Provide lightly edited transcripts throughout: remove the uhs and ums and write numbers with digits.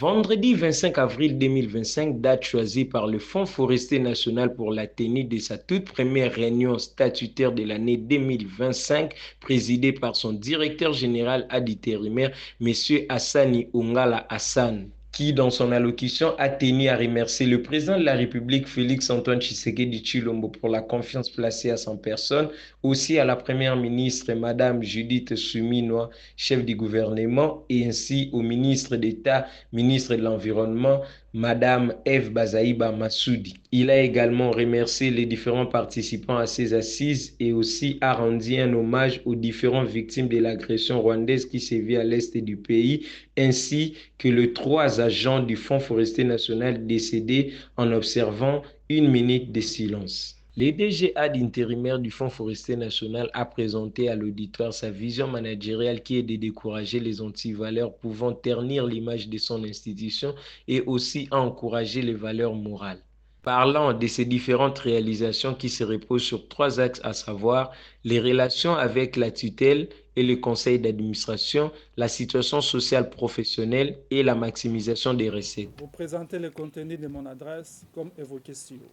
Vendredi 25 avril 2025, date choisie par le Fonds forestier national pour la tenue de sa toute première réunion statutaire de l'année 2025, présidée par son directeur général ad intérimaire, M. Hassani Ongala Hassan, qui, dans son allocution, a tenu à remercier le président de la République, Félix-Antoine Tshisekedi Tshilombo, pour la confiance placée à son personne, aussi à la première ministre, Madame Judith Suminwa, chef du gouvernement, et ainsi au ministre d'État, ministre de l'Environnement, Madame Eve Bazaïba Massoudi. Il a également remercié les différents participants à ces assises et aussi a rendu un hommage aux différentes victimes de l'agression rwandaise qui sévit à l'est du pays, ainsi que les 3 agents du Fonds forestier national décédés en observant 1 minute de silence. Le DGA d'intérimaire du Fonds forestier national a présenté à l'auditoire sa vision managériale qui est de décourager les antivaleurs pouvant ternir l'image de son institution et aussi à encourager les valeurs morales. Parlant de ces différentes réalisations qui se reposent sur 3 axes, à savoir les relations avec la tutelle et le conseil d'administration, la situation sociale professionnelle et la maximisation des recettes. Vous présentez le contenu de mon adresse comme évoqué ci-haut.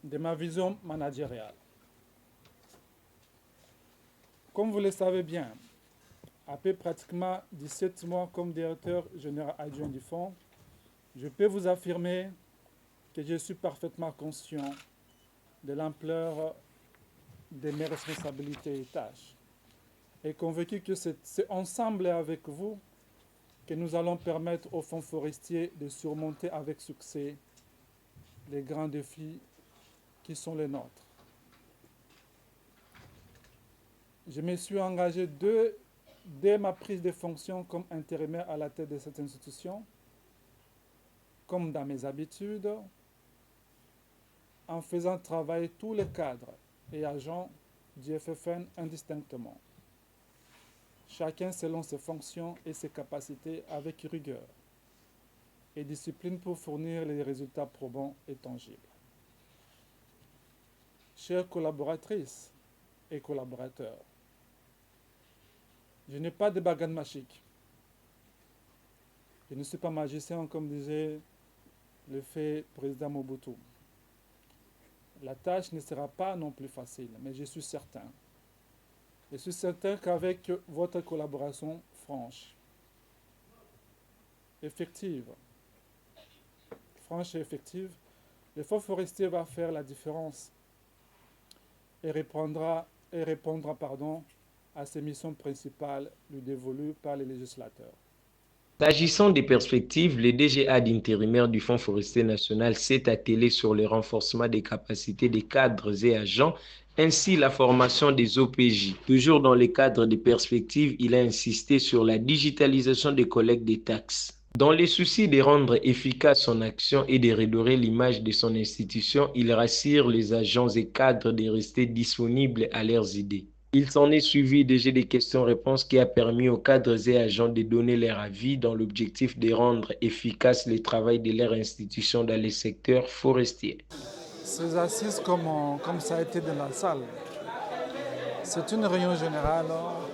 De ma vision managériale. Comme vous le savez bien, après pratiquement 17 mois comme directeur général adjoint du fonds, je peux vous affirmer que je suis parfaitement conscient de l'ampleur de mes responsabilités et tâches et convaincu que c'est ensemble avec vous que nous allons permettre au Fonds forestier de surmonter avec succès les grands défis qui sont les nôtres. Je me suis engagé dès ma prise de fonction comme intérimaire à la tête de cette institution, comme dans mes habitudes, en faisant travailler tous les cadres et agents du FFN indistinctement, chacun selon ses fonctions et ses capacités avec rigueur et discipline pour fournir les résultats probants et tangibles. Chères collaboratrices et collaborateurs, je n'ai pas de baguette magique. Je ne suis pas magicien comme disait le fait président Mobutu. La tâche ne sera pas non plus facile, mais je suis certain. Je suis certain qu'avec votre collaboration franche, effective, le Fonds forestier va faire la différence et répondra à ses missions principales lui dévolues par les législateurs. S'agissant des perspectives, le DGA d'intérimaire du Fonds forestier national s'est attelé sur le renforcement des capacités des cadres et agents, ainsi la formation des OPJ. Toujours dans le cadre des perspectives, il a insisté sur la digitalisation des collectes des taxes. Dans le souci de rendre efficace son action et de redorer l'image de son institution, il rassure les agents et cadres de rester disponibles à leurs idées. Il s'en est suivi déjà des questions-réponses qui a permis aux cadres et agents de donner leur avis dans l'objectif de rendre efficace le travail de leur institution dans le secteur forestier. Ces assises, comme ça a été dans la salle, c'est une réunion générale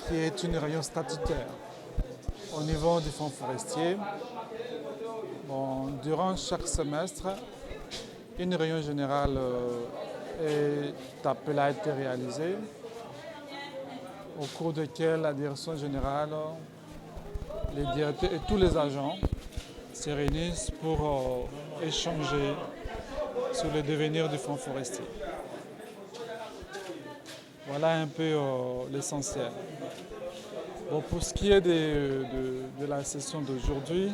qui est une réunion statutaire au niveau du Fonds forestier. Durant chaque semestre, une réunion générale est appelée à être réalisée, au cours de laquelle la direction générale, les directeurs et tous les agents se réunissent pour échanger sur le devenir du Fonds forestier. Voilà un peu l'essentiel. Pour ce qui est de la session d'aujourd'hui,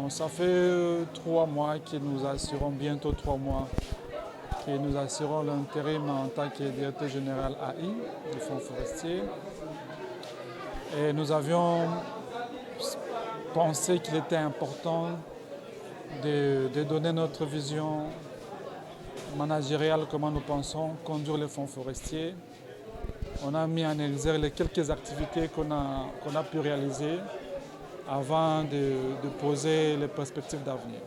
ça fait 3 mois que nous assurons, bientôt 3 mois, que nous assurons l'intérim en tant que directeur général AI du Fonds forestier. Et nous avions pensé qu'il était important de donner notre vision managériale, comment nous pensons conduire le Fonds forestier. On a mis en exergue les quelques activités qu'on a pu réaliser avant de poser les perspectives d'avenir.